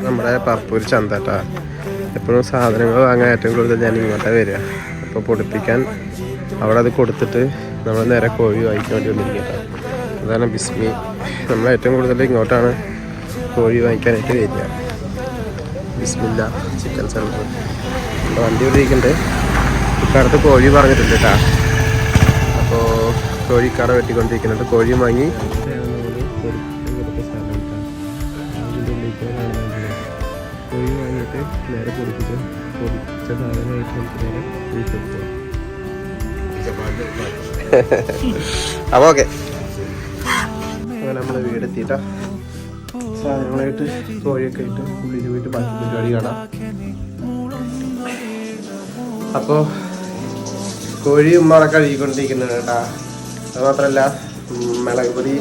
നമ്മുടെ പറപ്പൂർ ചന്ത കേട്ടോ. എപ്പോഴും സാധനങ്ങൾ വാങ്ങാൻ ഏറ്റവും കൂടുതൽ ഞാൻ ഇങ്ങോട്ടാണ് വരിക. അപ്പോൾ പൊടിപ്പിക്കാൻ അവിടെ അത് കൊടുത്തിട്ട് നമ്മൾ നേരെ കോഴി വാങ്ങിക്കാൻ വേണ്ടി വന്നിരിക്കുക. അതാണ് ബിസ്മി. നമ്മൾ ഏറ്റവും കൂടുതൽ ഇങ്ങോട്ടാണ് കോഴി വാങ്ങിക്കാനായിട്ട് വരിക. ബിസ്മില്ല ചിക്കൻ സെൻറ്റർ. അപ്പോൾ വണ്ടി വിളിക്കുന്നുണ്ട്. ഇക്കാലത്ത് കോഴി പറഞ്ഞിട്ടുണ്ട് കേട്ടോ. അപ്പോൾ കോഴിക്കട വെട്ടിക്കൊണ്ടിരിക്കുന്നുണ്ട്. കോഴി വാങ്ങി കോഴി വാങ്ങിയിട്ട് നേരെ പൊടിപ്പിച്ച് പൊടിച്ച സാധനമായിട്ട് നമുക്ക് നേരെ വീട്ടിൽ പോകാം. അപ്പോൾ ഓക്കെ, അങ്ങനെ നമ്മുടെ വീടെത്തിയിട്ടാ. സാധനങ്ങളായിട്ട് കോഴിയൊക്കെ ആയിട്ട് ഉള്ളിൽ പോയിട്ട് ബാക്കി പരിപാടി കാണാം. അപ്പോൾ കോഴി ഉമ്മാടെ കഴുകിക്കൊണ്ടിരിക്കുന്നുണ്ട് കേട്ടാ. അത് മാത്രമല്ല മുളക് പൊടി